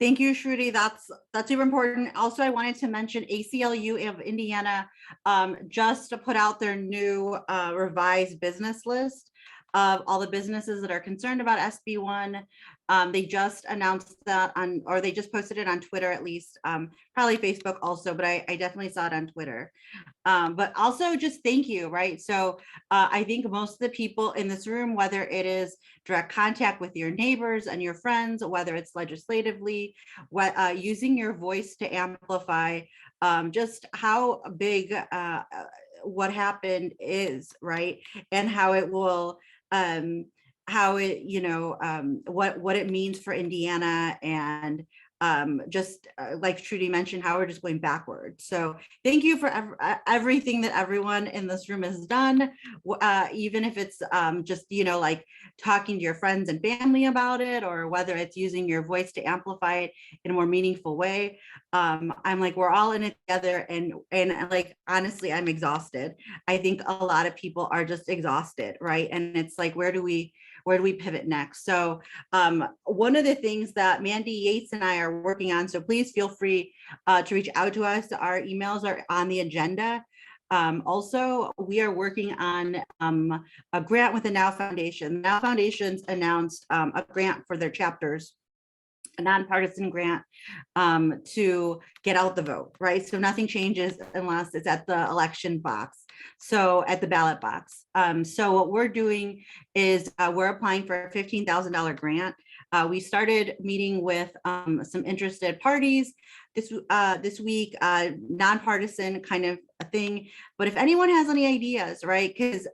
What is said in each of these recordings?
Thank you, Shruti. That's super important. Also, I wanted to mention ACLU of Indiana just put out their new revised business list of all the businesses that are concerned about SB1. They just announced that on, or they just posted it on Twitter at least, probably Facebook also, but I definitely saw it on Twitter. But also just thank you, right? So I think most of the people in this room, whether it is direct contact with your neighbors and your friends, whether it's legislatively, using your voice to amplify just how big what happened is, right? And how it will, how it, what it means for Indiana, and just like Trudy mentioned, how we're just going backwards. So thank you for everything that everyone in this room has done, even if it's just, like talking to your friends and family about it, or whether it's using your voice to amplify it in a more meaningful way. I'm like, we're all in it together, and like, honestly, I'm exhausted. I think a lot of people are just exhausted, right? And it's like, where do we pivot next? So one of the things that Mandy Yates and I are working on, so please feel free to reach out to us. Our emails are on the agenda. Also, we are working on a grant with the Now Foundation. Now Foundation's announced a grant for their chapters, a nonpartisan grant to get out the vote, right? So nothing changes unless it's at the election box. So at the ballot box. So what we're doing is we're applying for a $15,000 grant. We started meeting with some interested parties this week, nonpartisan kind of a thing. But if anyone has any ideas, right? Because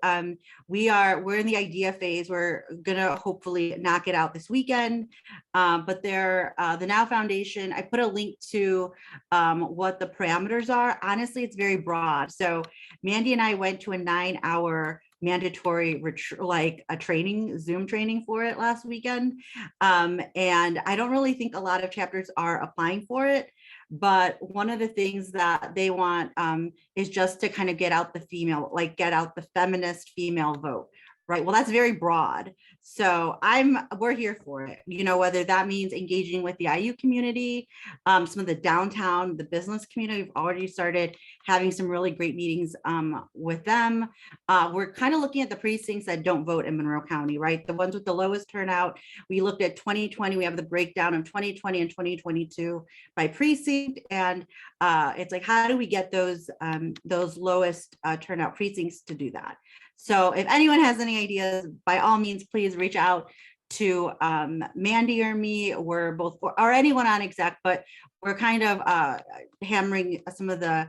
we're in the idea phase. We're gonna hopefully knock it out this weekend. But the Now Foundation, I put a link to what the parameters are. Honestly, it's very broad. So Mandy and I went to a 9-hour mandatory like a Zoom training for it last weekend. And I don't really think a lot of chapters are applying for it. But one of the things that they want is just to kind of get out the feminist female vote, right? Well, that's very broad. So we're here for it, whether that means engaging with the IU community, some of the downtown, the business community. We've already started having some really great meetings with them. We're kind of looking at the precincts that don't vote in Monroe County, right? The ones with the lowest turnout. We looked at 2020. We have the breakdown of 2020 and 2022 by precinct. And it's like, how do we get those lowest turnout precincts to do that? So if anyone has any ideas, by all means, please reach out to Mandy or me. We're both, or anyone on exec, but we're kind of hammering some of the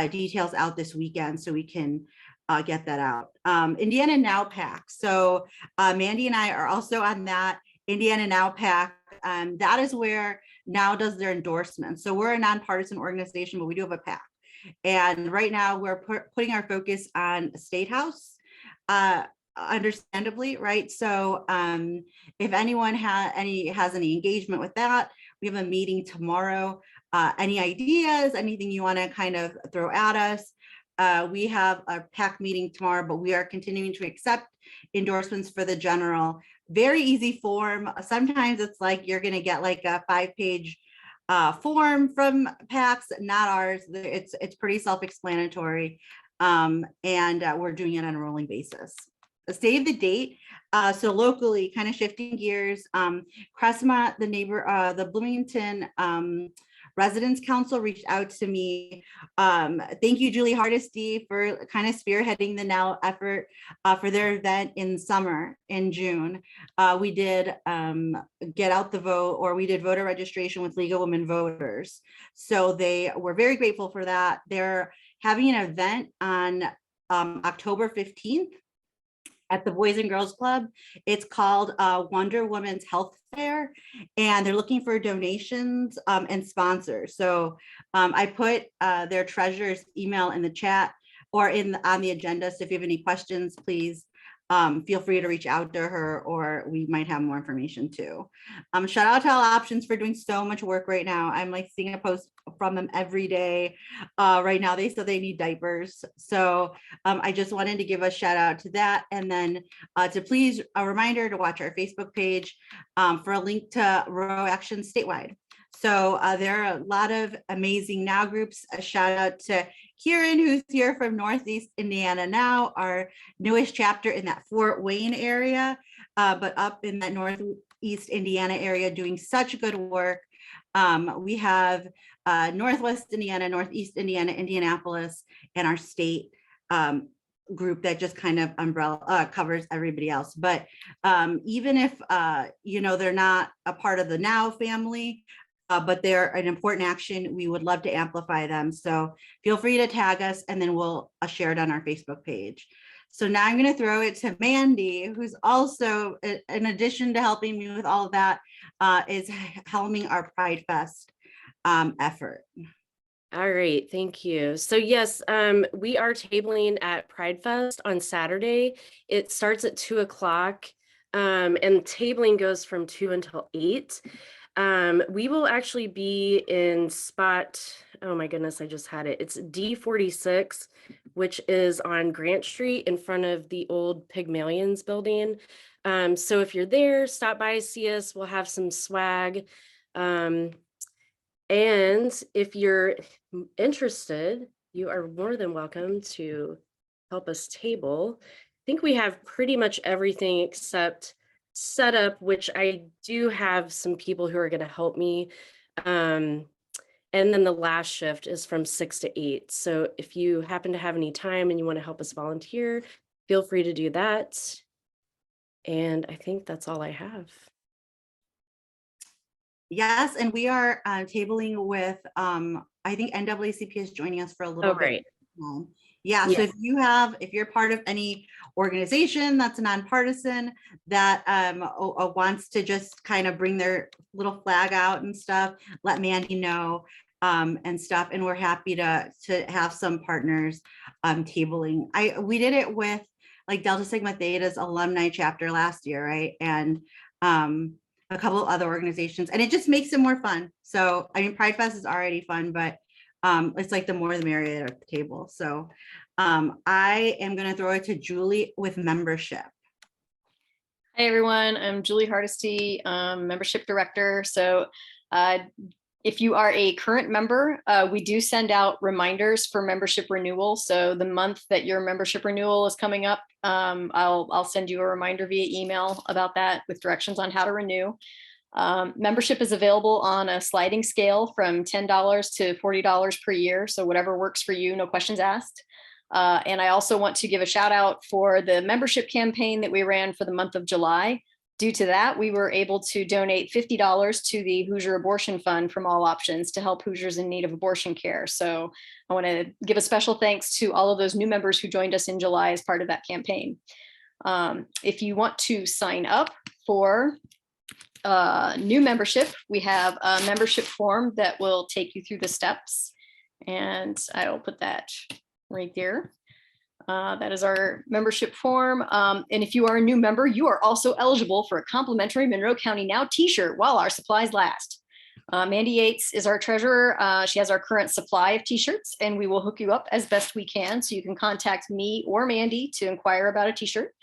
details out this weekend so we can get that out. Indiana Now PAC. So Mandy and I are also on that Indiana Now PAC. That is where Now does their endorsements. So we're a nonpartisan organization, but we do have a PAC. And right now we're putting our focus on State House. Understandably, right? So if anyone has any engagement with that, we have a meeting tomorrow. Any ideas, anything you want to kind of throw at us? We have a PAC meeting tomorrow, but we are continuing to accept endorsements for the general. Very easy form. Sometimes it's like you're going to get like a 5-page form from PACs, not ours. It's pretty self-explanatory. And we're doing it on a rolling basis. Save the date. So locally, kind of shifting gears, Crestmont, the Bloomington Residents Council reached out to me. Thank you, Julie Hardesty, for kind of spearheading the Now effort for their event in summer in June. We did get out the vote, or we did voter registration with League of Women Voters. So they were very grateful for that. They're having an event on October 15th at the Boys and Girls Club. It's called Wonder Woman's Health Fair, and they're looking for donations and sponsors. So I put their treasurer's email in the chat or on the agenda. So if you have any questions, please feel free to reach out to her, or we might have more information too. Shout out to All Options for doing so much work right now. I'm like seeing a post from them every day. Right now, they said they need diapers. So I just wanted to give a shout out to that. And then to please, a reminder to watch our Facebook page for a link to Row Action statewide. So there are a lot of amazing Now groups. A shout out to Kieran, who's here from Northeast Indiana Now, our newest chapter in that Fort Wayne area, but up in that Northeast Indiana area doing such good work. We have Northwest Indiana, Northeast Indiana, Indianapolis, and our state group that just kind of umbrella covers everybody else. But even if they're not a part of the Now family, but they're an important action, we would love to amplify them. So feel free to tag us, and then we'll share it on our Facebook page. So now I'm going to throw it to Mandy, who's also, in addition to helping me with all of that, is helming our Pride Fest effort. All right, thank you. So yes, we are tabling at Pride Fest on Saturday. It starts at 2 o'clock, and tabling goes from 2 until 8. We will actually be in spot, oh my goodness, I just had it. It's D46, which is on Grant Street in front of the old Pygmalions building. So if you're there, stop by, see us. We'll have some swag. And if you're interested, you are more than welcome to help us table. I think we have pretty much everything except setup, which I do have some people who are going to help me. And then the last shift is from 6 to 8. So if you happen to have any time and you want to help us volunteer, feel free to do that. And I think that's all I have. Yes, and we are tabling with, I think NAACP is joining us for a little bit. Right. Yeah, so if you're part of any organization that's nonpartisan that wants to just kind of bring their little flag out and stuff, let Mandy know and stuff. And we're happy to have some partners tabling. We did it with like Delta Sigma Theta's alumni chapter last year, right? And a couple of other organizations, and it just makes it more fun. So I mean, Pride Fest is already fun, but it's like the more the merrier at the table. So I am going to throw it to Julie with membership. Hi, everyone. I'm Julie Hardesty, membership director. So if you are a current member, we do send out reminders for membership renewal. So the month that your membership renewal is coming up, I'll send you a reminder via email about that with directions on how to renew. Membership is available on a sliding scale from $10 to $40 per year. So whatever works for you, no questions asked. And I also want to give a shout out for the membership campaign that we ran for the month of July. Due to that, we were able to donate $50 to the Hoosier Abortion Fund from All Options to help Hoosiers in need of abortion care. So I want to give a special thanks to all of those new members who joined us in July as part of that campaign. If you want to sign up for new membership, we have a membership form that will take you through the steps. And I will put that right there. That is our membership form. And if you are a new member, you are also eligible for a complimentary Monroe County Now t-shirt while our supplies last. Mandy Yates is our treasurer. She has our current supply of t-shirts, and we will hook you up as best we can. So you can contact me or Mandy to inquire about a t-shirt.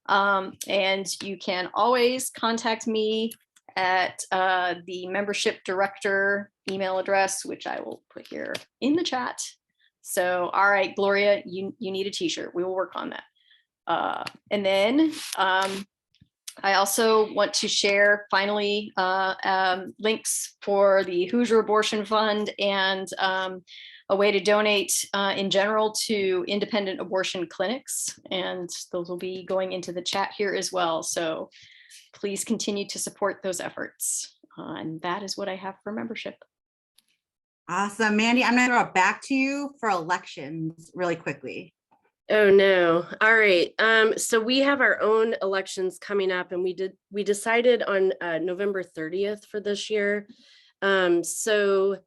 And you can always contact me at the membership director email address, which I will put here in the chat. So, all right, Gloria, you need a t-shirt. We will work on that. And then I also want to share finally links for the Hoosier Abortion Fund and a way to donate in general to independent abortion clinics. And those will be going into the chat here as well. So please continue to support those efforts. And that is what I have for membership. Awesome, Mandy, I'm gonna throw it back to you for elections really quickly. Oh no. All right. So we have our own elections coming up, and we decided on November 30th for this year. So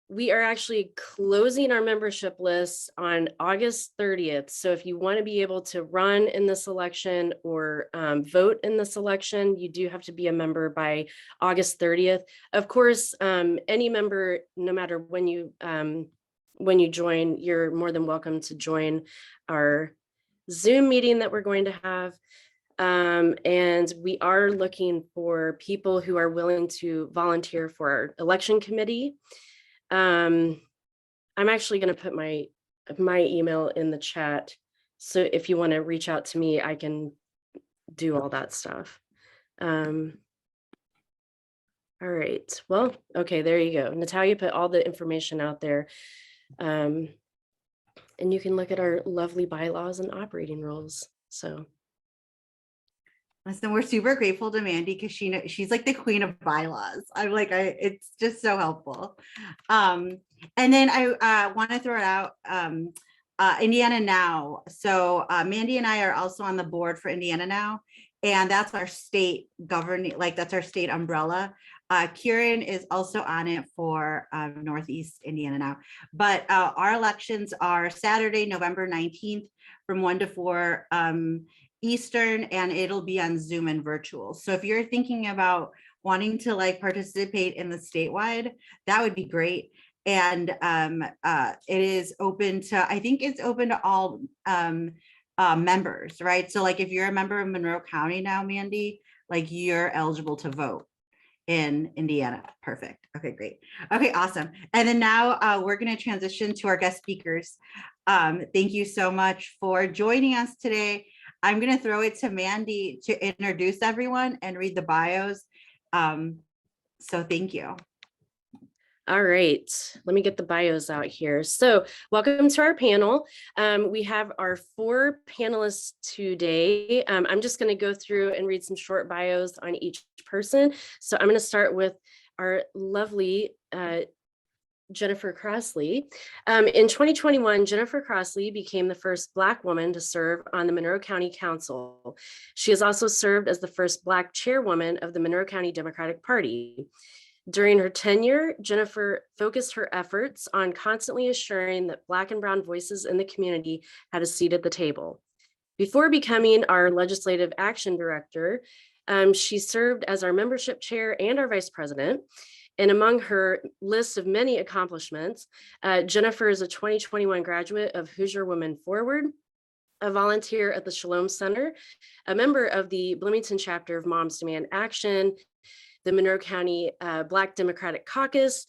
we are actually closing our membership list on August 30th. So if you want to be able to run in this election or vote in this election, you do have to be a member by August 30th. Of course, any member, no matter when you join, you're more than welcome to join our Zoom meeting that we're going to have. And we are looking for people who are willing to volunteer for our election committee. I'm actually going to put my email in the chat. So if you want to reach out to me, I can do all that stuff. All right. Well, okay, there you go. Natalia put all the information out there. And you can look at our lovely bylaws and operating rules. So Listen, we're super grateful to Mandy because she's like the queen of bylaws. It's just so helpful. And then I want to throw it out, Indiana Now. So Mandy and I are also on the board for Indiana Now, and that's our state governing, like that's our state umbrella. Kieran is also on it for Northeast Indiana Now. But our elections are Saturday, November 19th from 1 to 4 Eastern, and it'll be on Zoom and virtual. So if you're thinking about wanting to like participate in the statewide, that would be great. And it is open to, I think it's open to all members, right? So like if you're a member of Monroe County now, Mandy, like you're eligible to vote in Indiana. Perfect. Okay, great. Okay, awesome. And then now we're going to transition to our guest speakers. Thank you so much for joining us today. I'm going to throw it to Mandy to introduce everyone and read the bios. So thank you. all right, let me get the bios out here. So welcome to our panel. We have our 4 panelists today. I'm just going to go through and read some short bios on each person. So I'm going to start with our lovely Jennifer Crossley. In 2021, Jennifer Crossley became the first Black woman to serve on the Monroe County Council. She has also served as the first Black chairwoman of the Monroe County Democratic Party. During her tenure, Jennifer focused her efforts on constantly assuring that Black and Brown voices in the community had a seat at the table. Before becoming our Legislative Action Director, she served as our membership chair and our vice president. And among her list of many accomplishments, Jennifer is a 2021 graduate of Hoosier Women Forward, a volunteer at the Shalom Center, a member of the Bloomington chapter of Moms Demand Action, the Monroe County Black Democratic Caucus,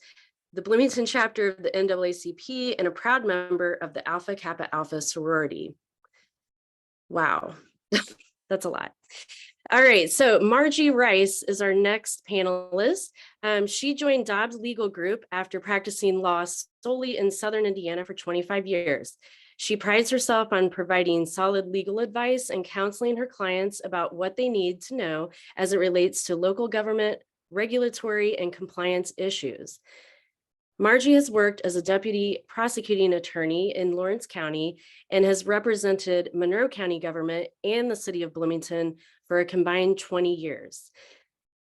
the Bloomington chapter of the NAACP, and a proud member of the Alpha Kappa Alpha sorority. Wow, that's a lot. All right, so Margie Rice is our next panelist. She joined Dobbs Legal Group after practicing law solely in Southern Indiana for 25 years. She prides herself on providing solid legal advice and counseling her clients about what they need to know as it relates to local government, regulatory, and compliance issues. Margie has worked as a deputy prosecuting attorney in Lawrence County and has represented Monroe County government and the city of Bloomington for a combined 20 years.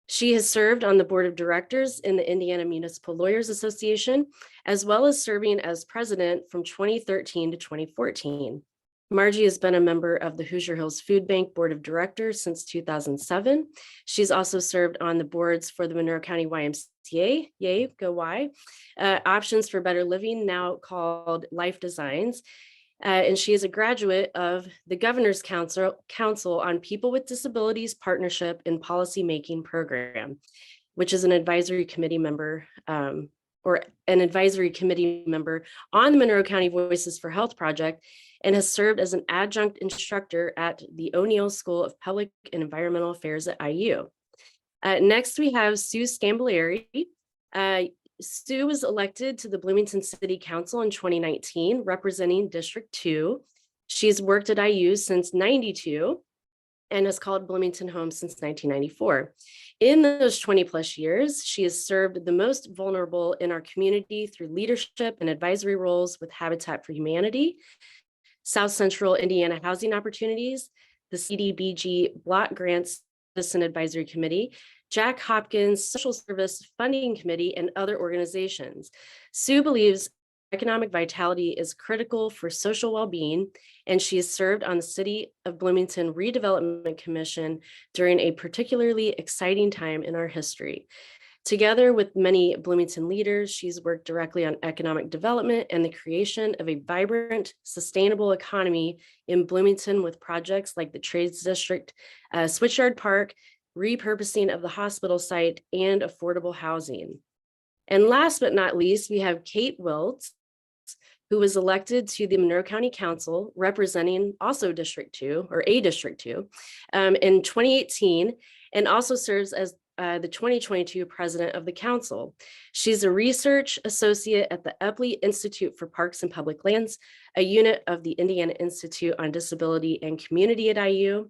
She has served on the board of directors in the Indiana Municipal Lawyers Association, as well as serving as president from 2013 to 2014. Margie has been a member of the Hoosier Hills Food Bank Board of Directors since 2007. She's also served on the boards for the Monroe County YMCA, yay, go Y, Options for Better Living, now called Life Designs. And she is a graduate of the Governor's Council on People with Disabilities Partnership and Policy Making Program, which is an advisory committee member on the Monroe County Voices for Health Project, and has served as an adjunct instructor at the O'Neill School of Public and Environmental Affairs at IU. Next, we have Sue Scambilleri. Sue was elected to the Bloomington City Council in 2019, representing District 2. She's worked at IU since '92 and has called Bloomington home since 1994. In those 20 plus years, she has served the most vulnerable in our community through leadership and advisory roles with Habitat for Humanity, South Central Indiana Housing Opportunities, the CDBG Block Grants Citizen Advisory Committee, Jack Hopkins Social Service Funding Committee, and other organizations. Sue believes economic vitality is critical for social well-being, and she has served on the City of Bloomington Redevelopment Commission during a particularly exciting time in our history. Together with many Bloomington leaders, she's worked directly on economic development and the creation of a vibrant, sustainable economy in Bloomington with projects like the Trades District, Switchyard Park, repurposing of the hospital site, and affordable housing. And last but not least, we have Kate Wiltz, who was elected to the Monroe County Council, representing also District 2, or a District 2, in 2018, and also serves as the 2022 president of the council. She's a research associate at the Epley Institute for Parks and Public Lands, a unit of the Indiana Institute on Disability and Community at IU.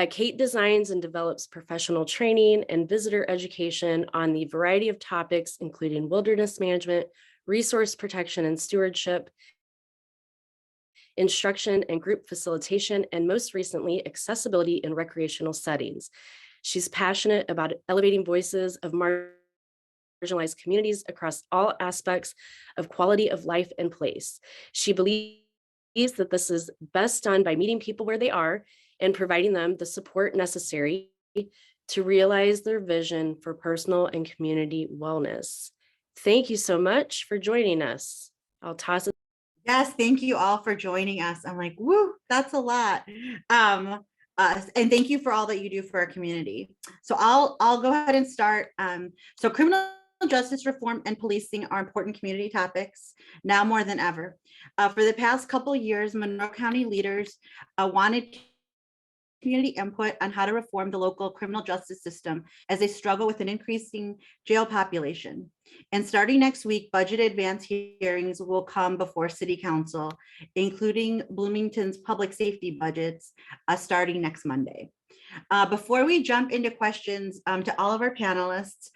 Kate designs and develops professional training and visitor education on the variety of topics, including wilderness management, resource protection and stewardship, instruction and group facilitation, and most recently, accessibility in recreational settings. She's passionate about elevating voices of marginalized communities across all aspects of quality of life and place. She believes that this is best done by meeting people where they are and providing them the support necessary to realize their vision for personal and community wellness. Thank you so much for joining us. I'll toss it. Yes, thank you all for joining us. I'm like, woo, that's a lot. And thank you for all that you do for our community. So I'll go ahead and start. So criminal justice reform and policing are important community topics now more than ever. For the past couple of years, Monroe County leaders wanted community input on how to reform the local criminal justice system as they struggle with an increasing jail population. And starting next week, budget advance hearings will come before City Council, including Bloomington's public safety budgets starting next Monday. Before we jump into questions to all of our panelists,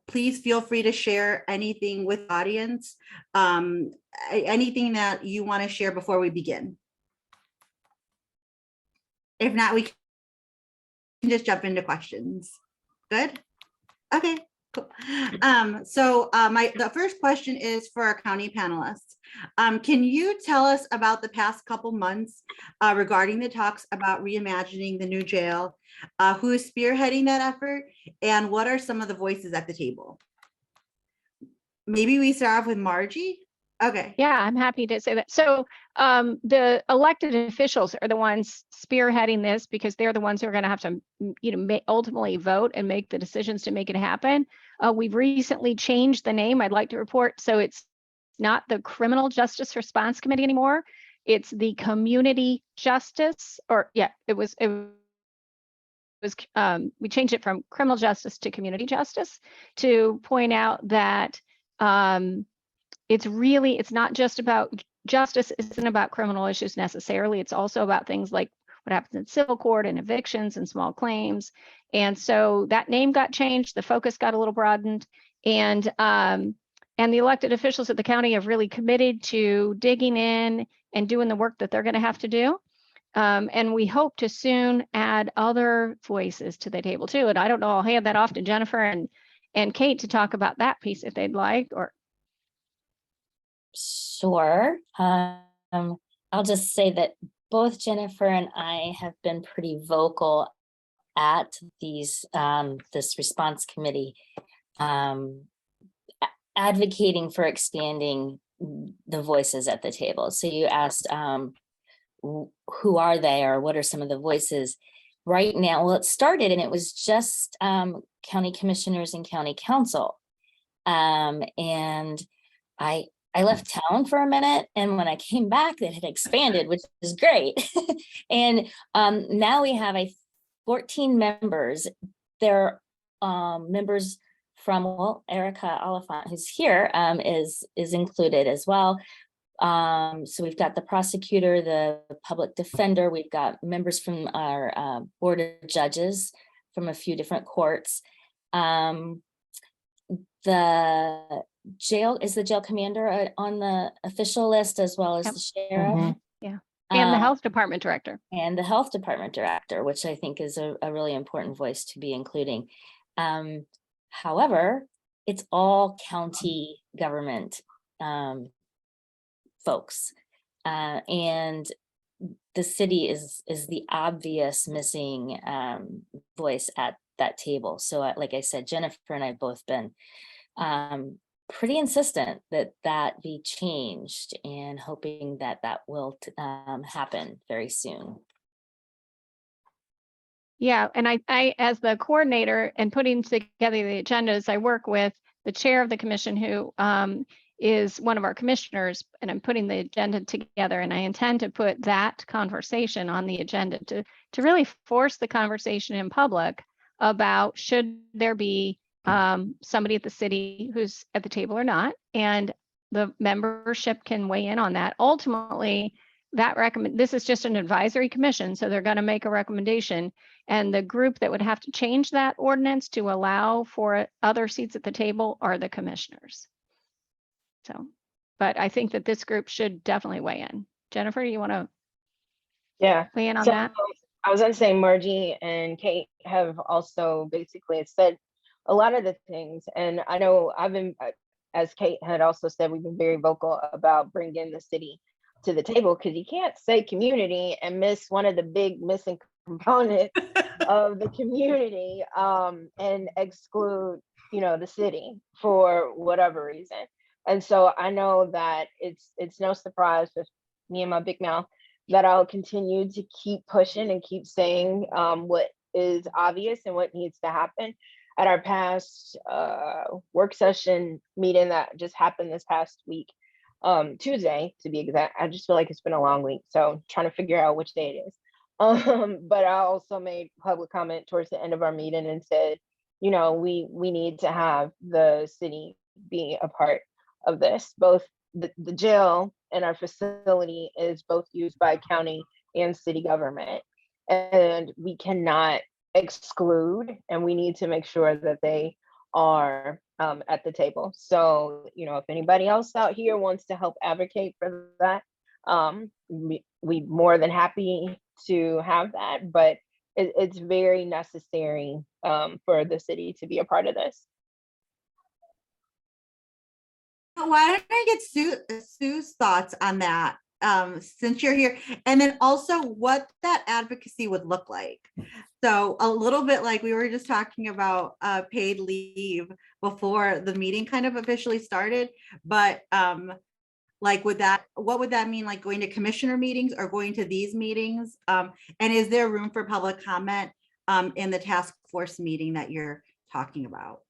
please feel free to share anything with the audience, anything that you want to share before we begin. If not, we can just jump into questions. Good? Okay, cool. The first question is for our county panelists. Can you tell us about the past couple months regarding the talks about reimagining the new jail? Who is spearheading that effort? And what are some of the voices at the table? Maybe we start off with Margie. Okay. Yeah, I'm happy to say that. So the elected officials are the ones spearheading this because they're the ones who are going to have to, ultimately vote and make the decisions to make it happen. We've recently changed the name. I'd like to report. So it's not the Criminal Justice Response Committee anymore. It's the Community Justice, we changed it from Criminal Justice to Community Justice to point out that it's not just about justice, isn't about criminal issues necessarily. It's also about things like what happens in civil court and evictions and small claims. And so that name got changed, the focus got a little broadened, and the elected officials at the county have really committed to digging in and doing the work that they're going to have to do. And we hope to soon add other voices to the table too. And I don't know, I'll hand that off to Jennifer and Kate to talk about that piece if they'd like, or. Sure. I'll just say that both Jennifer and I have been pretty vocal at this response committee, advocating for expanding the voices at the table. So you asked, who are they, or what are some of the voices right now? Well, it started and it was just county commissioners and county council. And I left town for a minute, and when I came back, it had expanded, which is great. And now we have 14 members. They're members from, Erica Oliphant, who's here, is included as well. So we've got the prosecutor, the public defender. We've got members from our board of judges from a few different courts. The jail commander on the official list, as well as Yep. the sheriff. Mm-hmm. Yeah. And the health department director. And the health department director, which I think is a really important voice to be including. However, it's all county government folks. And the city is the obvious missing voice at that table. So like I said, Jennifer and I have both been pretty insistent that that be changed, and hoping that that will happen very soon. Yeah, and I, as the coordinator and putting together the agendas, I work with the chair of the commission, who is one of our commissioners, and I'm putting the agenda together, and I intend to put that conversation on the agenda to really force the conversation in public about should there be somebody at the city who's at the table or not, and the membership can weigh in on that. Ultimately, this is just an advisory commission, so they're going to make a recommendation, and the group that would have to change that ordinance to allow for other seats at the table are the commissioners. So, but I think that this group should definitely weigh in. Jennifer, you want to weigh in on that? I was going to say Margie and Kate have also basically said a lot of the things, and I know I've been, as Kate had also said, we've been very vocal about bringing the city to the table, because you can't say community and miss one of the big missing components of the community, and exclude, the city for whatever reason. And so I know that it's no surprise with me and my big mouth that I'll continue to keep pushing and keep saying what is obvious and what needs to happen. At our past work session meeting that just happened this past week, Tuesday to be exact, I just feel like it's been a long week, so trying to figure out which day it is. But I also made public comment towards the end of our meeting and said, we need to have the city be a part of this. Both the jail and our facility is both used by county and city government, and we cannot exclude, and we need to make sure that they are at the table. So, if anybody else out here wants to help advocate for that, we more than happy to have that, but it's very necessary for the city to be a part of this. Why don't I get Sue's thoughts on that, since you're here, and then also what that advocacy would look like. So a little bit like we were just talking about paid leave before the meeting kind of officially started, but like what would that mean, like going to commissioner meetings or going to these meetings? And is there room for public comment in the task force meeting that you're talking about?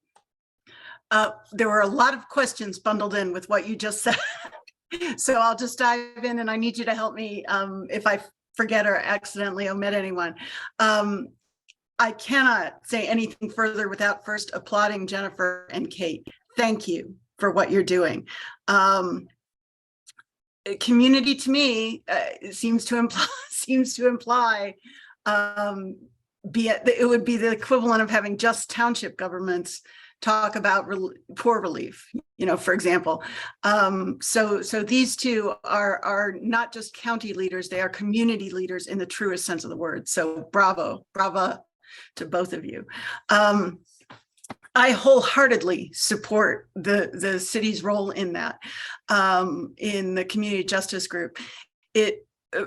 There were a lot of questions bundled in with what you just said. So I'll just dive in, and I need you to help me if I forget or accidentally omit anyone. I cannot say anything further without first applauding Jennifer and Kate. Thank you for what you're doing. Community to me seems to imply it would be the equivalent of having just township governments talk about poor relief, for example. So these two are not just county leaders, they are community leaders in the truest sense of the word. So bravo to both of you. I wholeheartedly support the city's role in that, in the community justice group.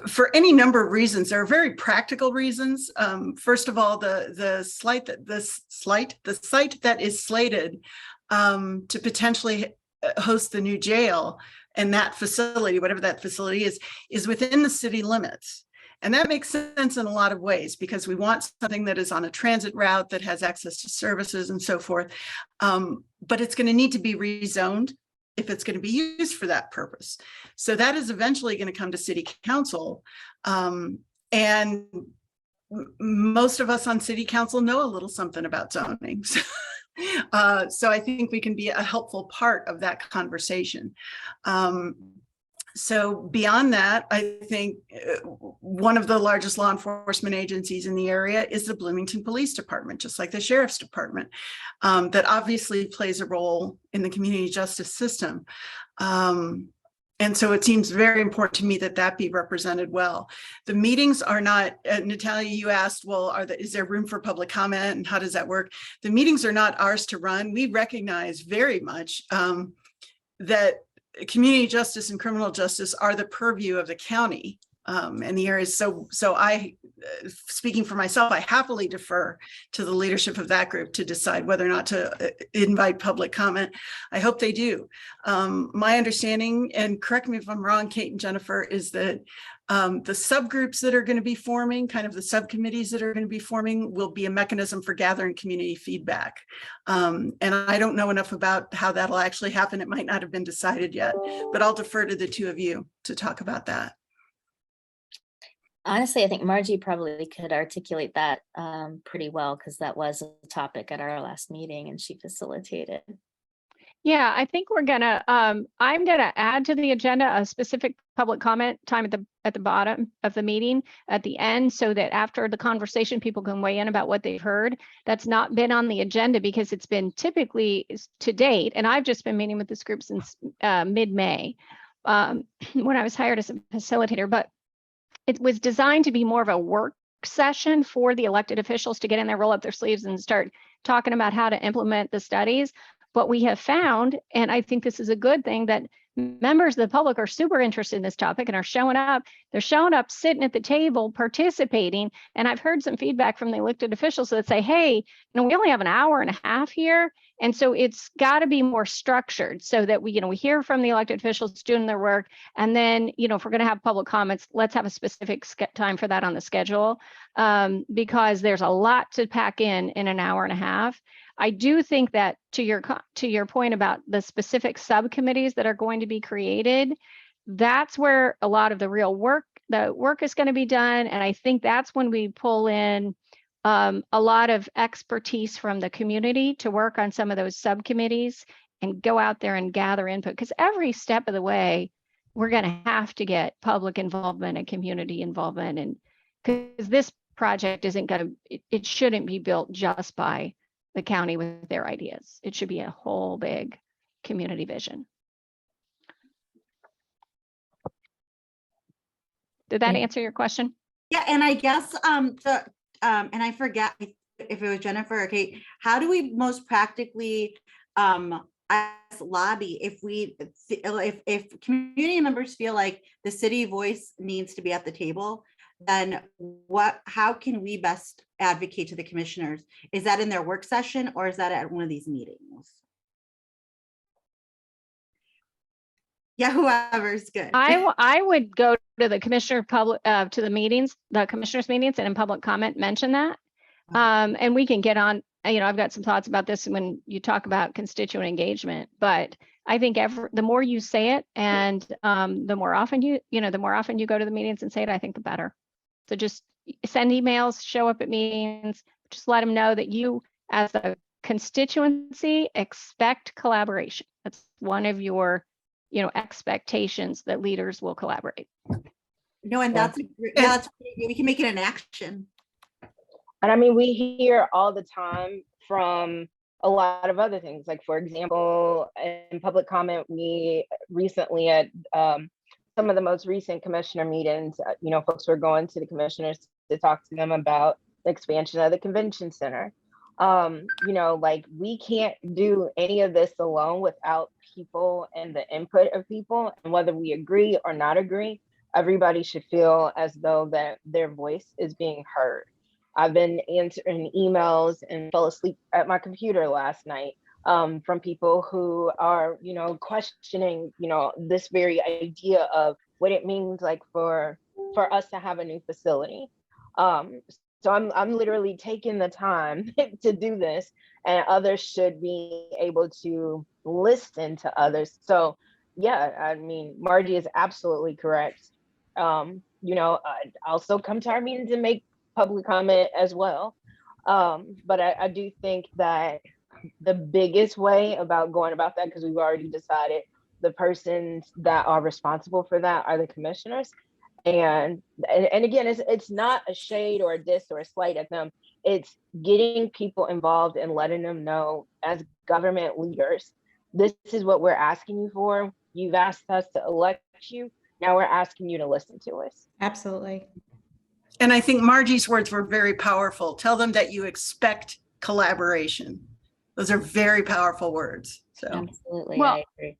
For any number of reasons. There are very practical reasons. First of all, the site that is slated to potentially host the new jail, and that facility, whatever that facility is within the city limits. And that makes sense in a lot of ways, because we want something that is on a transit route that has access to services and so forth. But it's going to need to be rezoned if it's going to be used for that purpose. So that is eventually going to come to city council. And most of us on city council know a little something about zoning. So I think we can be a helpful part of that conversation. So beyond that, I think one of the largest law enforcement agencies in the area is the Bloomington Police Department, just like the Sheriff's Department, that obviously plays a role in the community justice system. And so it seems very important to me that that be represented well. The meetings are not, Natalia, you asked, well, is there room for public comment and how does that work? The meetings are not ours to run. We recognize very much that community justice and criminal justice are the purview of the county. and the areas. So I, speaking for myself, I happily defer to the leadership of that group to decide whether or not to invite public comment. I hope they do. My understanding, and correct me if I'm wrong, Kate and Jennifer, is that the subgroups that are going to be forming, kind of the subcommittees that are going to be forming, will be a mechanism for gathering community feedback. And I don't know enough about how that'll actually happen. It might not have been decided yet, but I'll defer to the two of you to talk about that. Honestly, I think Margie probably could articulate that pretty well, because that was a topic at our last meeting and she facilitated. Yeah, I think we're gonna, I'm gonna add to the agenda a specific public comment time at the bottom of the meeting at the end, so that after the conversation, people can weigh in about what they've heard. That's not been on the agenda because it's been typically to date, and I've just been meeting with this group since mid-May when I was hired as a facilitator, but it was designed to be more of a work session for the elected officials to get in there, roll up their sleeves and start talking about how to implement the studies. But we have found, and I think this is a good thing, that members of the public are super interested in this topic and are showing up. They're showing up, sitting at the table, participating. And I've heard some feedback from the elected officials that say, hey, we only have an hour and a half here. And so it's got to be more structured so that we hear from the elected officials doing their work. And then, if we're going to have public comments, let's have a specific time for that on the schedule, because there's a lot to pack in an hour and a half. I do think that to your point about the specific subcommittees that are going to be created, that's where a lot of the real work is going to be done. And I think that's when we pull in a lot of expertise from the community to work on some of those subcommittees and go out there and gather input. Because every step of the way, we're going to have to get public involvement and community involvement. And because this project it shouldn't be built just by the county with their ideas. It should be a whole big community vision. Did that answer your question? Yeah, and I guess and I forget if it was Jennifer or Kate, how do we most practically lobby if community members feel like the city voice needs to be at the table? Then how can we best advocate to the commissioners? Is that in their work session or is that at one of these meetings? Yeah, whoever's good. I would go to the commissioner to the meetings, the commissioners meetings, and in public comment mention that. And we can get on, I've got some thoughts about this when you talk about constituent engagement, but I think the more you say it and the more often you go to the meetings and say it, I think the better. So just send emails, show up at meetings, just let them know that you as a constituency expect collaboration. That's one of your, expectations, that leaders will collaborate. No, and that's we can make it an action. And I mean, we hear all the time from a lot of other things. Like, for example, in public comment, we recently at some of the most recent commissioner meetings, folks were going to the commissioners to talk to them about the expansion of the convention center. Like, we can't do any of this alone without people and the input of people. And whether we agree or not agree, everybody should feel as though that their voice is being heard. I've been answering emails and fell asleep at my computer last night from people who are, questioning, this very idea of what it means like for us to have a new facility. So I'm literally taking the time to do this, and others should be able to listen to others. So yeah, I mean, Margie is absolutely correct. Also come to our meetings and make public comment as well. But I do think that the biggest way about going about that, because we've already decided the persons that are responsible for that are the commissioners. And again, it's not a shade or a diss or a slight at them. It's getting people involved and letting them know, as government leaders, this is what we're asking you for. You've asked us to elect you. Now we're asking you to listen to us. Absolutely. And I think Margie's words were very powerful. Tell them that you expect collaboration. Those are very powerful words. So Absolutely, Well, I agree.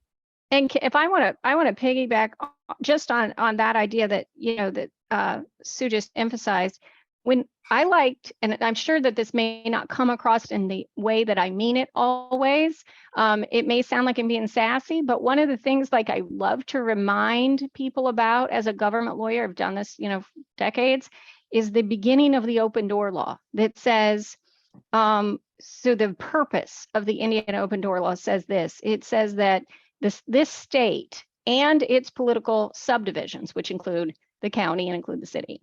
And if I want to piggyback just on that idea that, that Sue just emphasized, when I liked, and I'm sure that this may not come across in the way that I mean it always. It may sound like I'm being sassy, but one of the things like I love to remind people about as a government lawyer, I've done this, decades, is the beginning of the open door law that says, so the purpose of the Indiana open door law says this. It says that this state and its political subdivisions, which include the county and include the city,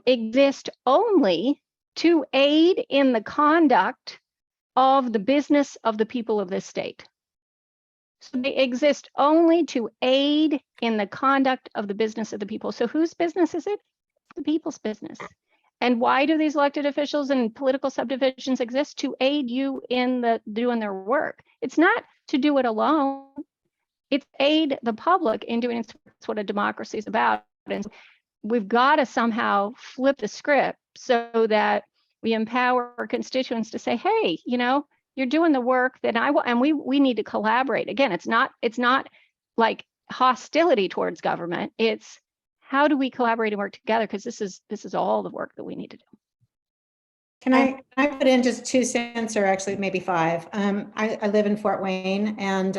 exist only to aid in the conduct of the business of the people of this state. So they exist only to aid in the conduct of the business of the people. So whose business is it? The people's business. And why do these elected officials and political subdivisions exist? To aid you in doing their work. It's not to do it alone. It's aid the public in doing it. That's what a democracy is about. And we've got to somehow flip the script so that we empower our constituents to say, hey, you're doing the work that I want, and we need to collaborate. Again, it's not like hostility towards government. It's how do we collaborate and work together? Because this is all the work that we need to do. Can I put in just 2 cents, or actually maybe 5? I live in Fort Wayne and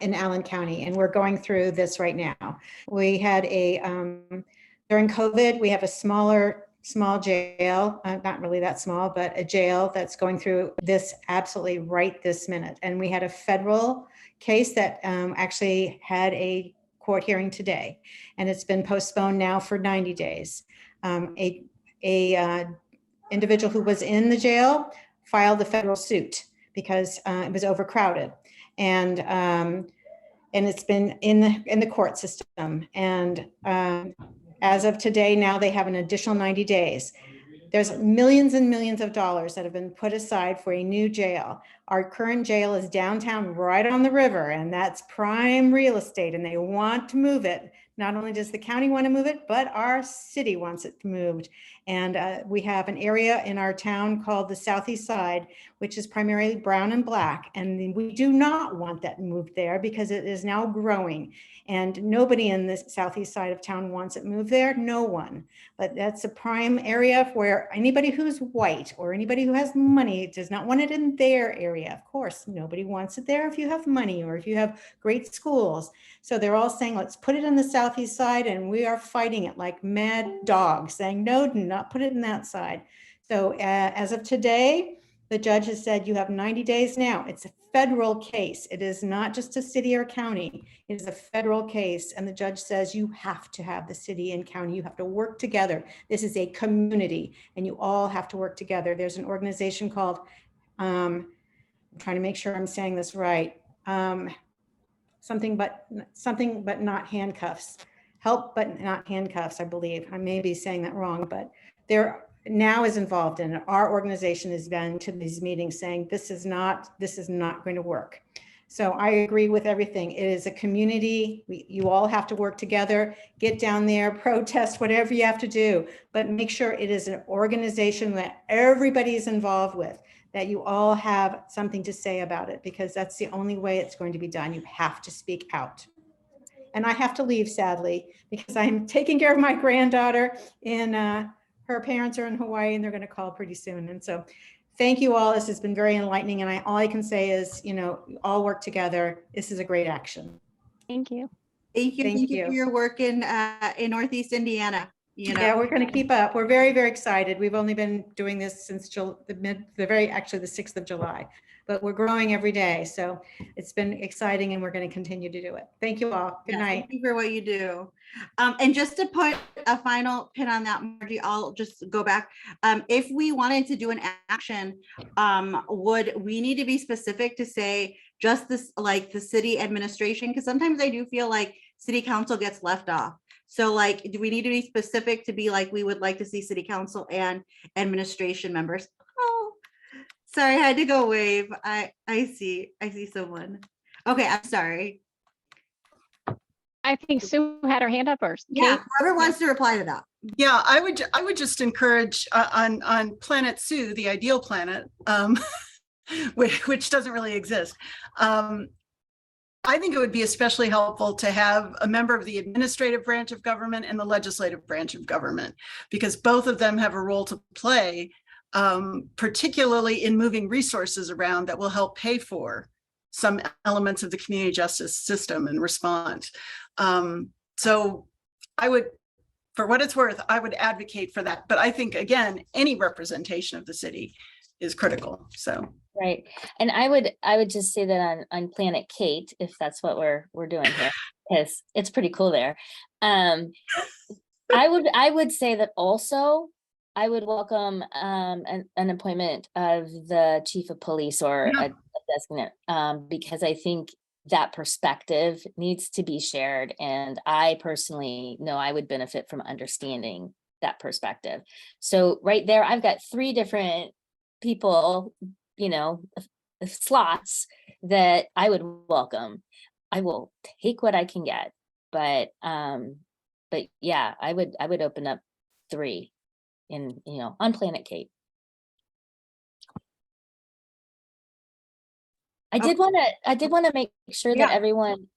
in Allen County, and we're going through this right now. We had during COVID, we have a small jail, not really that small, but a jail that's going through this absolutely right this minute. And we had a federal case that actually had a court hearing today, and it's been postponed now for 90 days. A individual who was in the jail filed a federal suit because it was overcrowded, and it's been in the court system. And as of today, now they have an additional 90 days. There's millions and millions of dollars that have been put aside for a new jail. Our current jail is downtown, right on the river, and that's prime real estate, and they want to move it. Not only does the county want to move it, but our city wants it moved. And we have an area in our town called the Southeast Side, which is primarily brown and black. And we do not want that moved there because it is now growing. And nobody in the Southeast side of town wants it moved there, no one. But that's a prime area where anybody who's white or anybody who has money does not want it in their area. Of course, nobody wants it there if you have money or if you have great schools. So they're all saying, let's put it in the Southeast side, and we are fighting it like mad dogs, saying, no, do not put it in that side. So as of today, the judge has said you have 90 days now. It's a federal case. It is not just a city or county. It is a federal case. And the judge says you have to have the city and county. You have to work together. This is a community and you all have to work together. There's an organization called, I'm trying to make sure I'm saying this right. Something but not handcuffs. Help but not handcuffs, I believe. I may be saying that wrong, but there now is involved in it. Our organization has been to these meetings saying this is not going to work. So I agree with everything. It is a community. You all have to work together, get down there, protest, whatever you have to do, but make sure it is an organization that everybody is involved with, that you all have something to say about it, because that's the only way it's going to be done. You have to speak out. And I have to leave, sadly, because I'm taking care of my granddaughter in her parents are in Hawaii and they're going to call pretty soon. And so thank you all. This has been very enlightening. And all I can say is, all work together. This is a great action. Thank you. Thank you. Thank Thank you for you. your work in Northeast Indiana. Yeah, we're going to keep up. We're very, very excited. We've only been doing this since the 6th of July, but we're growing every day. So it's been exciting and we're going to continue to do it. Thank you all. Good Yes, night. Thank you for what you do. And just to put a final pin on that, Margie, I'll just go back. If we wanted to do an action, would we need to be specific to say just this, like the city administration? Because sometimes I do feel like city council gets left off. So like, do we need to be specific to be like, we would like to see city council and administration members? Oh, sorry, I had to go wave. I see someone. Okay, I'm sorry. I think Sue had her hand up first. Yeah, Kate? whoever wants to reply to that. Yeah, I would just encourage on Planet Sue, the ideal planet, which doesn't really exist. I think it would be especially helpful to have a member of the administrative branch of government and the legislative branch of government, because both of them have a role to play, particularly in moving resources around that will help pay for some elements of the community justice system and response. So I would, for what it's worth, I would advocate for that. But I think, again, any representation of the city is critical. So. Right. And I would just say that on Planet Kate, if that's what we're doing here, because it's pretty cool there. I would say that also I would welcome an appointment of the chief of police or Yeah. a designate, because I think that perspective needs to be shared. And I personally know I would benefit from understanding that perspective. So right there, I've got 3 different people, you know, slots that I would welcome. I will take what I can get, but yeah, I would open up 3 in, you know, on Planet Kate. I did want to make sure that Yeah. everyone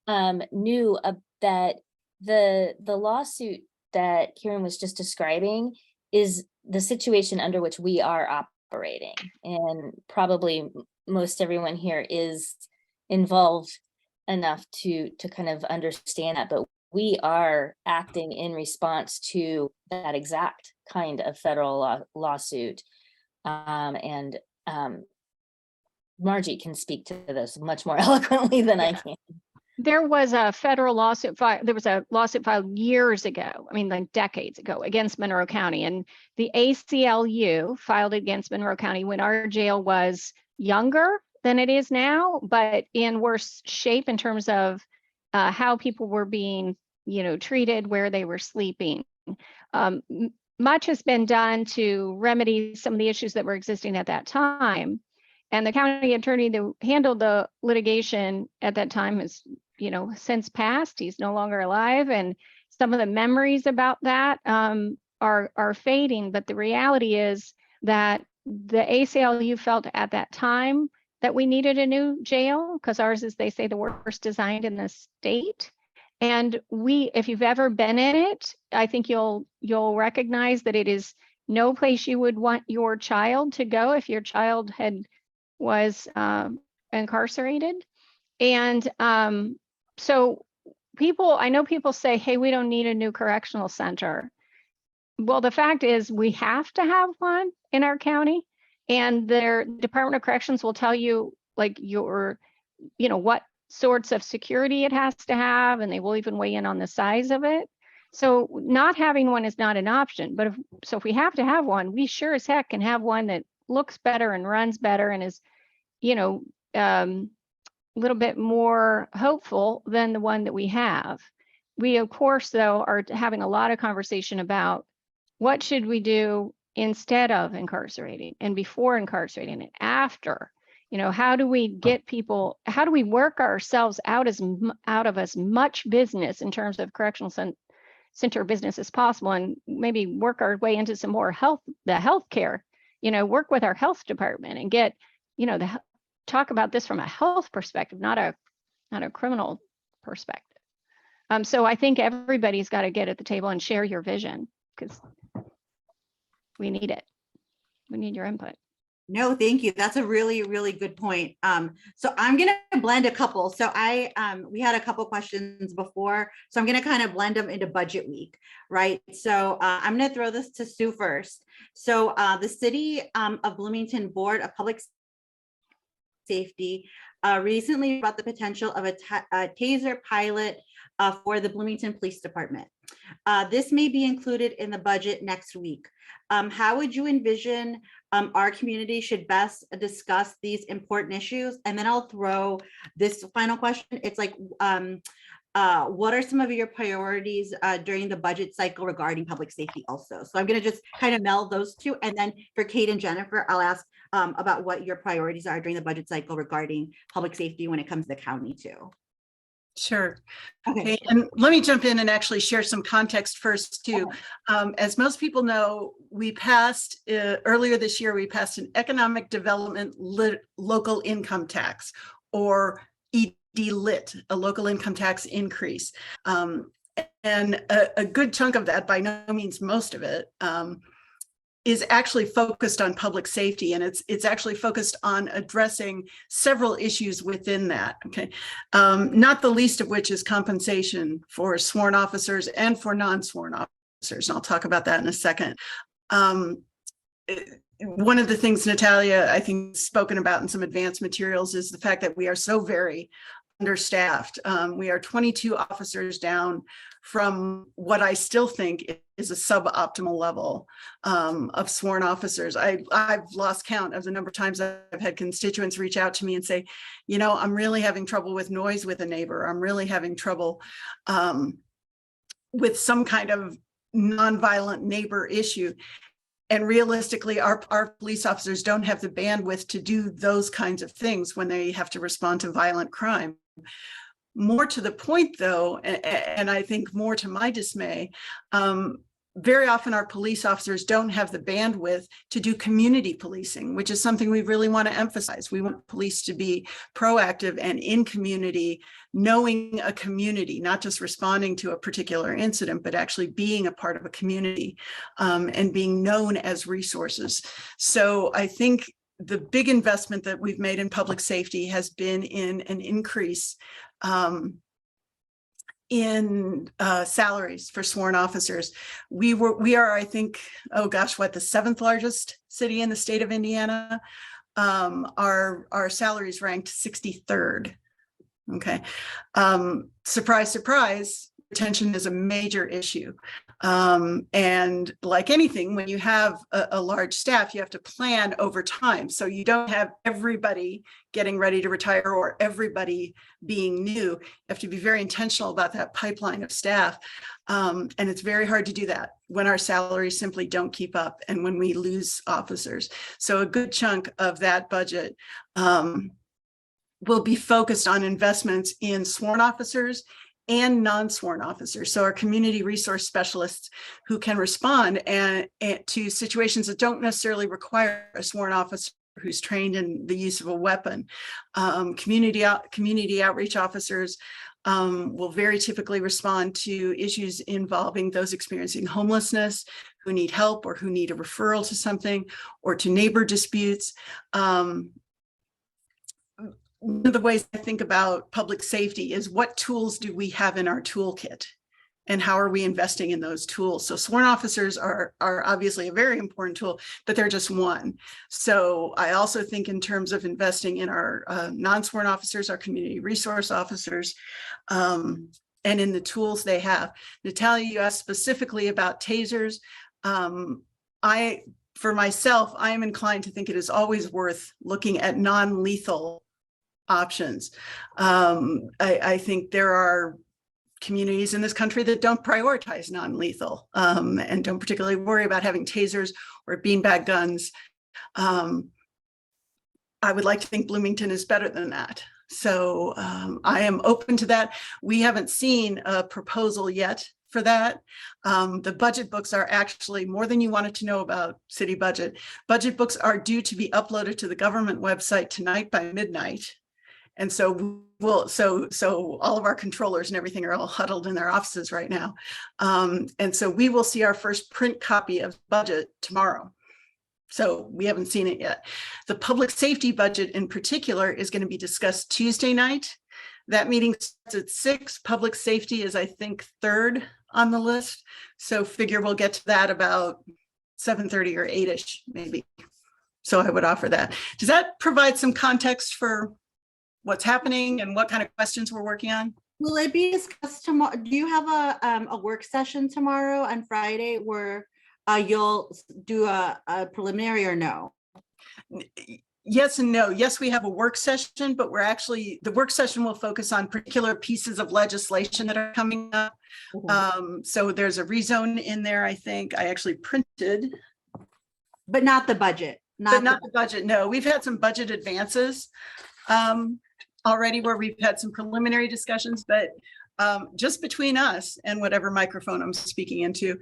knew that the lawsuit that Kieran was just describing is the situation under which we are operating, and probably most everyone here is involved enough to kind of understand that, but we are acting in response to that exact kind of federal lawsuit. And Margie can speak to this much more eloquently than I can. There was a federal lawsuit filed. There was a lawsuit filed years ago. I mean, like decades ago, against Monroe County, and the ACLU filed against Monroe County when our jail was younger than it is now, but in worse shape in terms of how people were being, you know, treated, where they were sleeping. Much has been done to remedy some of the issues that were existing at that time. And the county attorney that handled the litigation at that time has, you know, since passed. He's no longer alive, and some of the memories about that are fading. But the reality is that the ACLU felt at that time that we needed a new jail because ours is, they say, the worst designed in the state. And if you've ever been in it, I think you'll recognize that it is no place you would want your child to go if your child was incarcerated. And so I know people say, hey, we don't need a new correctional center. Well, the fact is we have to have one in our county, and their Department of Corrections will tell you like what sorts of security it has to have, and they will even weigh in on the size of it. So not having one is not an option, but if we have to have one, we sure as heck can have one that looks better and runs better and is, a little bit more hopeful than the one that we have. We, of course, though, are having a lot of conversation about what should we do instead of incarcerating, and before incarcerating, and after. How do we get people, how do we work ourselves out of as much business in terms of correctional center business as possible, and maybe work our way into some more healthcare, work with our health department and get, talk about this from a health perspective, not a criminal perspective. So I think everybody's got to get at the table and share your vision, because we need it. We need your input. No, thank you. That's a really, really good point. So I'm going to blend a couple. So we had a couple questions before, so I'm going to kind of blend them into budget week, right? So I'm going to throw this to Sue first. So the City of Bloomington Board of Public Safety recently brought the potential of a taser pilot for the Bloomington Police Department. This may be included in the budget next week. How would you envision our community should best discuss these important issues? And then I'll throw this final question. It's like, what are some of your priorities during the budget cycle regarding public safety also? So I'm going to just kind of meld those two. And then for Kate and Jennifer, I'll ask about what your priorities are during the budget cycle regarding public safety when it comes to the county too. Sure. Okay. Okay, and let me jump in and actually share some context first too. As most people know, we passed earlier this year, we passed an economic development local income tax, or DLIT, a local income tax increase. And a good chunk of that, by no means most of it, is actually focused on public safety, and it's actually focused on addressing several issues within that. Okay, not the least of which is compensation for sworn officers and for non-sworn officers, and I'll talk about that in a second. One of the things Natalia, I think, spoken about in some advanced materials is the fact that we are so very understaffed. We are 22 officers down from what I still think is a suboptimal level of sworn officers. I've lost count of the number of times I've had constituents reach out to me and say, you know, I'm really having trouble with noise with a neighbor. I'm really having trouble with some kind of nonviolent neighbor issue. And realistically, our police officers don't have the bandwidth to do those kinds of things when they have to respond to violent crime. More to the point, though, and I think more to my dismay, very often our police officers don't have the bandwidth to do community policing, which is something we really want to emphasize. We want police to be proactive and in community, knowing a community, not just responding to a particular incident, but actually being a part of a community and being known as resources. So I think the big investment that we've made in public safety has been in an increase in salaries for sworn officers. We are, I think, oh gosh, what, the 7th largest city in the state of Indiana. Our salaries ranked 63rd. Okay. Surprise, surprise, retention is a major issue. And like anything, when you have a large staff, you have to plan over time. So you don't have everybody getting ready to retire or everybody being new. You have to be very intentional about that pipeline of staff. And it's very hard to do that when our salaries simply don't keep up and when we lose officers. So a good chunk of that budget will be focused on investments in sworn officers and non-sworn officers. So our community resource specialists who can respond and to situations that don't necessarily require a sworn officer who's trained in the use of a weapon. Community outreach officers will very typically respond to issues involving those experiencing homelessness, who need help or who need a referral to something, or to neighbor disputes. One of the ways I think about public safety is what tools do we have in our toolkit and how are we investing in those tools? So sworn officers are obviously a very important tool, but they're just one. So I also think in terms of investing in our non-sworn officers, our community resource officers, and in the tools they have. Natalia, you asked specifically about tasers. For myself, I am inclined to think it is always worth looking at non-lethal options. I think there are communities in this country that don't prioritize non-lethal and don't particularly worry about having tasers or beanbag guns. I would like to think Bloomington is better than that. So I am open to that. We haven't seen a proposal yet for that. The budget books are actually more than you wanted to know about city budget. Budget books are due to be uploaded to the government website tonight by midnight. And so so all of our controllers and everything are all huddled in their offices right now. And so we will see our first print copy of budget tomorrow. So we haven't seen it yet. The public safety budget in particular is going to be discussed Tuesday night. That meeting starts at 6. Public safety is, I think, 3rd on the list. So figure we'll get to that about 7:30 or 8-ish, maybe. So I would offer that. Does that provide some context for what's happening and what kind of questions we're working on? Will it be discussed tomorrow? Do you have a work session tomorrow and Friday where you'll do a preliminary or no? Yes and no. Yes, we have a work session, but the work session will focus on particular pieces of legislation that are coming up. So there's a rezone in there, I think. I actually printed. But not the budget. But not the budget, no. We've had some budget advances already where we've had some preliminary discussions, but just between us and whatever microphone I'm speaking into.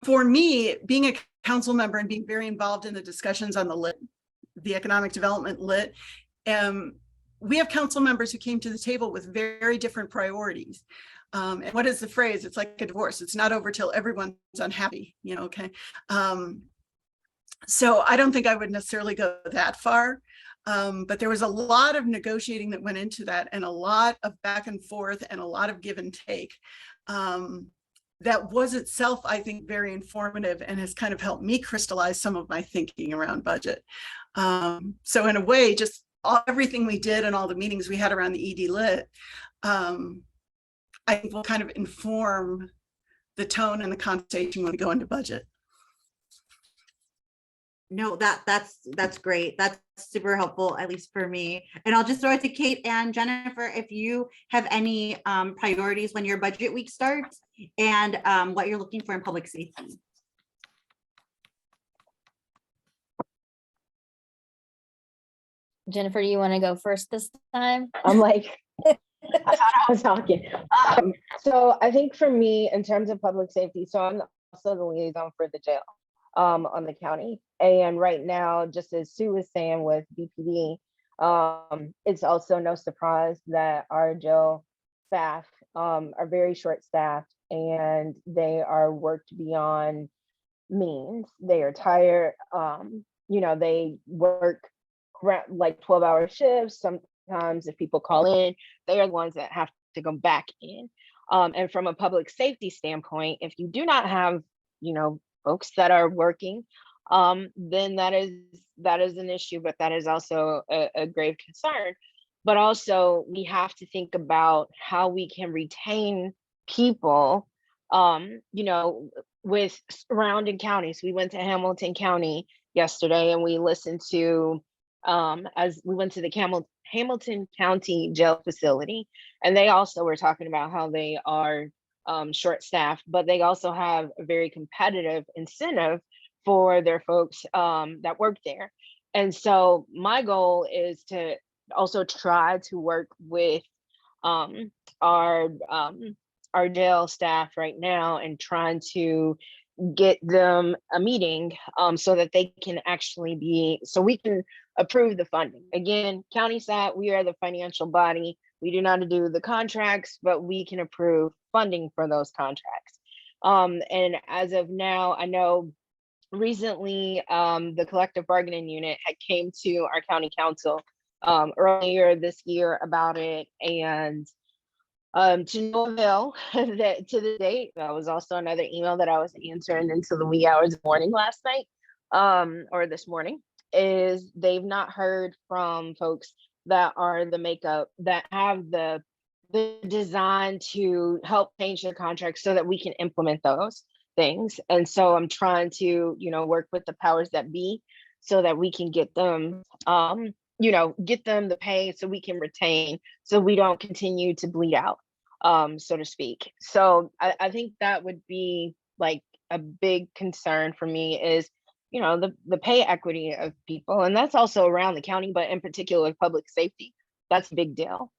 For me, being a council member and being very involved in the discussions on the economic development lit, we have council members who came to the table with very different priorities. And what is the phrase? It's like a divorce. It's not over till everyone's unhappy, you know, okay? So I don't think I would necessarily go that far. But there was a lot of negotiating that went into that, and a lot of back and forth and a lot of give and take. That was itself, I think, very informative and has kind of helped me crystallize some of my thinking around budget. So in a way, just everything we did and all the meetings we had around the ED Lit, I think will kind of inform the tone and the conversation when we go into budget. No, that's great. That's super helpful, at least for me. And I'll just throw it to Kate and Jennifer, if you have any priorities when your budget week starts and what you're looking for in public safety. Jennifer, you want to go first this time? I'm like, I thought I was talking. So I think for me, in terms of public safety, so I'm also the liaison for the jail on the county. And right now, just as Sue was saying with BPD, it's also no surprise that our jail staff are very short-staffed and they are worked beyond means. They are tired. You know, they work like 12-hour shifts. Sometimes if people call in, they are the ones that have to go back in. And from a public safety standpoint, if you do not have, you know, folks that are working, then that is an issue, but that is also a grave concern. But also we have to think about how we can retain people, you know, with surrounding counties. We went to Hamilton County yesterday and we listened to, as we went to the Hamilton County Jail Facility, and they also were talking about how they are short-staffed, but they also have a very competitive incentive for their folks that work there. And so my goal is to also try to work with our jail staff right now and trying to get them a meeting so that they can actually so we can approve the funding. Again, county SAT, we are the financial body. We do not do the contracts, but we can approve funding for those contracts. And as of now, I know recently the collective bargaining unit had came to our county council earlier this year about it, and to no avail. That to the date, that was also another email that I was answering into the wee hours of morning last night, or this morning, is they've not heard from folks that are the makeup, that have the design to help change the contract so that we can implement those things. And so I'm trying to, you know, work with the powers that be so that we can get them, you know, get them the pay so we can retain, so we don't continue to bleed out, so to speak. So I think that would be like a big concern for me is, you know, the pay equity of people. And that's also around the county, but in particular public safety. That's a big deal.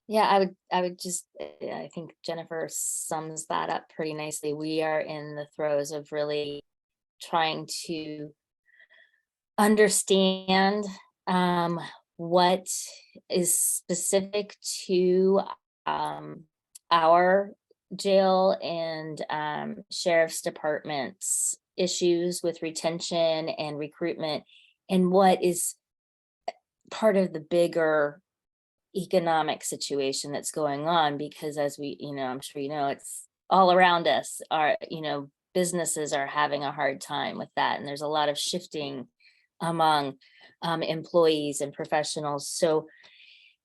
Yeah, I would just, I think Jennifer sums that up pretty nicely. We are in the throes of really trying to understand what is specific to our jail and sheriff's departments issues with retention and recruitment, and what is part of the bigger economic situation that's going on, because as we, you know, I'm sure you know, it's all around us. Our, you know, businesses are having a hard time with that, and there's a lot of shifting among employees and professionals. So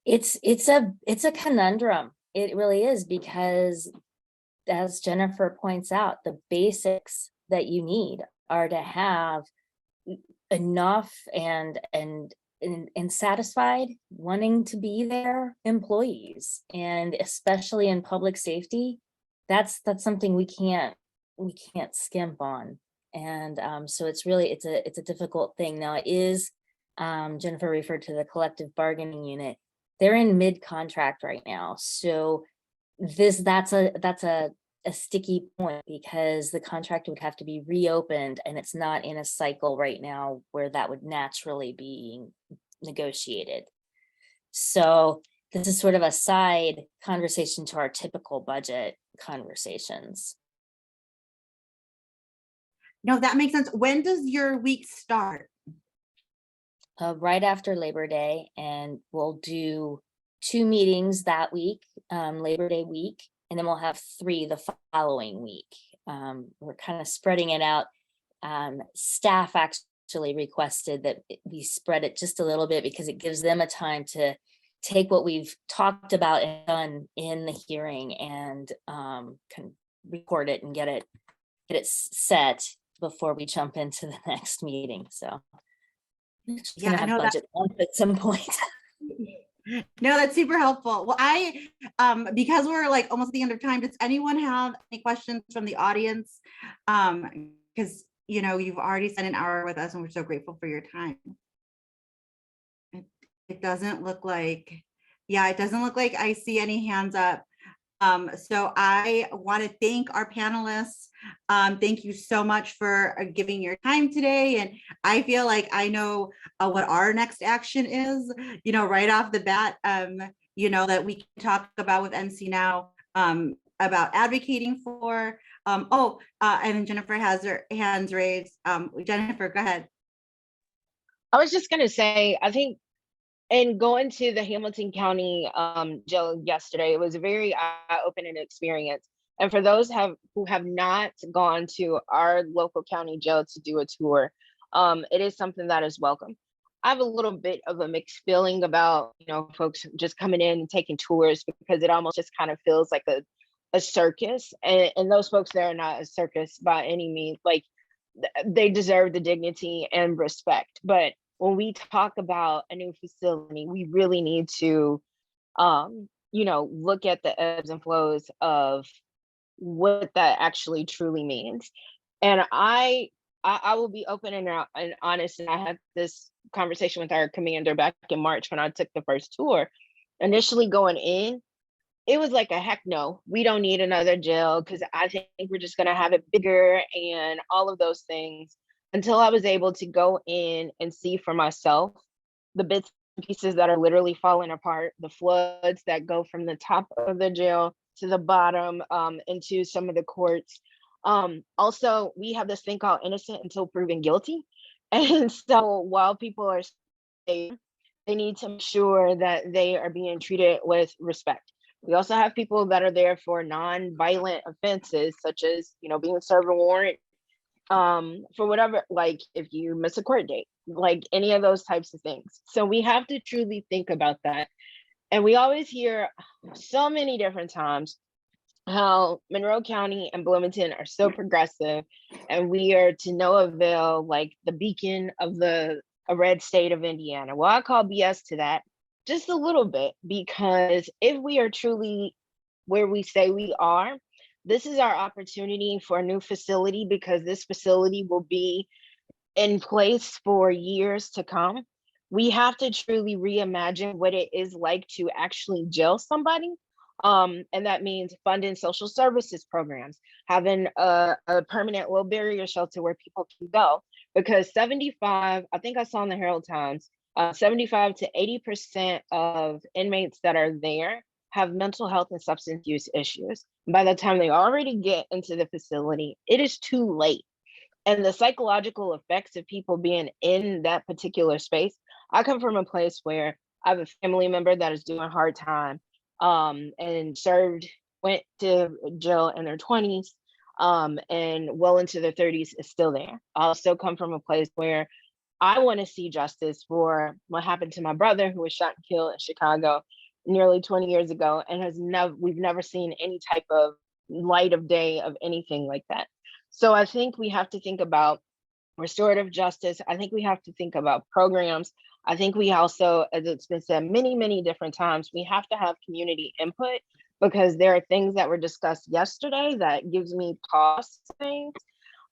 it's a conundrum. It really is, because as Jennifer points out, the basics that you need are to have enough and satisfied, wanting to be there employees, and especially in public safety, that's something we can't skimp on. And so it's really, it's a difficult thing. Now it is, Jennifer referred to the collective bargaining unit. They're in mid-contract right now. So that's a a sticky point because the contract would have to be reopened, and it's not in a cycle right now where that would naturally be negotiated. So this is sort of a side conversation to our typical budget conversations. No, that makes sense. When does your week start? Right after Labor Day, and we'll do 2 meetings that week, Labor Day week, and then we'll have 3 the following week. We're kind of spreading it out. Staff actually requested that we spread it just a little bit because it gives them a time to take what we've talked about and done in the hearing and can record it and get it set before we jump into the next meeting. So just Yeah, gonna I have know that. budget bump at some point. No, that's super helpful. Well, because we're like almost at the end of time, does anyone have any questions from the audience? Because, you know, you've already spent an hour with us and we're so grateful for your time. It doesn't look like, it doesn't look like I see any hands up. So I want to thank our panelists. Thank you so much for giving your time today. And I feel like I know what our next action is, you know, right off the bat, you know, that we can talk about with MC Now, about advocating for. And then Jennifer has her hands raised. Jennifer, go ahead. I was just gonna say, I think, and going to the Hamilton County jail yesterday, it was a very eye-opening experience. And for those who have not gone to our local county jail to do a tour, it is something that is welcome. I have a little bit of a mixed feeling about, you know, folks just coming in and taking tours, because it almost just kind of feels like a circus. And those folks there are not a circus by any means. Like, they deserve the dignity and respect. But when we talk about a new facility, we really need to, you know, look at the ebbs and flows of what that actually truly means. And I will be open and honest. And I had this conversation with our commander back in March when I took the first tour. Initially going in, it was like a heck no, we don't need another jail, because I think we're just going to have it bigger and all of those things, until I was able to go in and see for myself the bits and pieces that are literally falling apart, the floods that go from the top of the jail to the bottom, into some of the courts. Also, we have this thing called innocent until proven guilty. And so while people are safe, they need to make sure that they are being treated with respect. We also have people that are there for non-violent offenses, such as, you know, being served a warrant for whatever, like if you miss a court date, like any of those types of things. So we have to truly think about that. And we always hear so many different times how Monroe County and Bloomington are so progressive, and we are to no avail, like the beacon of a red state of Indiana. Well, I call BS to that just a little bit, because if we are truly where we say we are, this is our opportunity for a new facility, because this facility will be in place for years to come. We have to truly reimagine what it is like to actually jail somebody. And that means funding social services programs, having a permanent low barrier shelter where people can go, because 75, I think I saw in the Herald Times, 75 to 80% of inmates that are there have mental health and substance use issues. By the time they already get into the facility, it is too late. And the psychological effects of people being in that particular space. I come from a place where I have a family member that is doing hard time, and went to jail in their 20s, and well into their 30s is still there. I also come from a place where I want to see justice for what happened to my brother, who was shot and killed in Chicago nearly 20 years ago, and we've never seen any type of light of day of anything like that. So I think we have to think about restorative justice. I think we have to think about programs. I think we also, as it's been said many, many different times, we have to have community input, because there are things that were discussed yesterday that gives me pause things.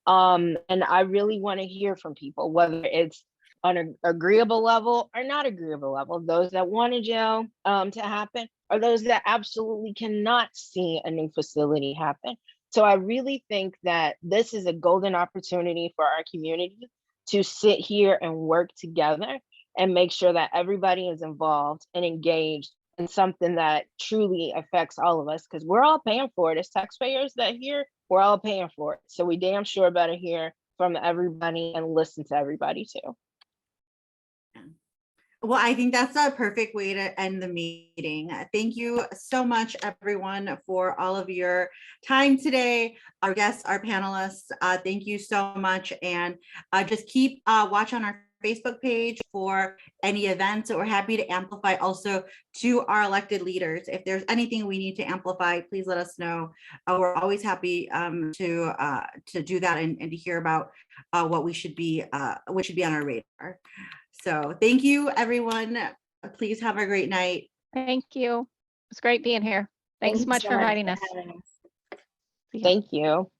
And I really want to hear from people, whether it's on an agreeable level or not agreeable level, those that want a jail to happen, or those that absolutely cannot see a new facility happen. So I really think that this is a golden opportunity for our community to sit here and work together and make sure that everybody is involved and engaged in something that truly affects all of us, because we're all paying for it as taxpayers that here, we're all paying for it. So we damn sure better hear from everybody and listen to everybody too. Well, I think that's a perfect way to end the meeting. Thank you so much, everyone, for all of your time today. Our guests, our panelists, thank you so much. And just keep watch on our Facebook page for any events that we're happy to amplify also to our elected leaders. If there's anything we need to amplify, please let us know. We're always happy to do that and to hear about what should be on our radar. So thank you, everyone. Please have a great night. Thank you. It's great being here. Thanks so much for so inviting us. having us. See ya. Thank you.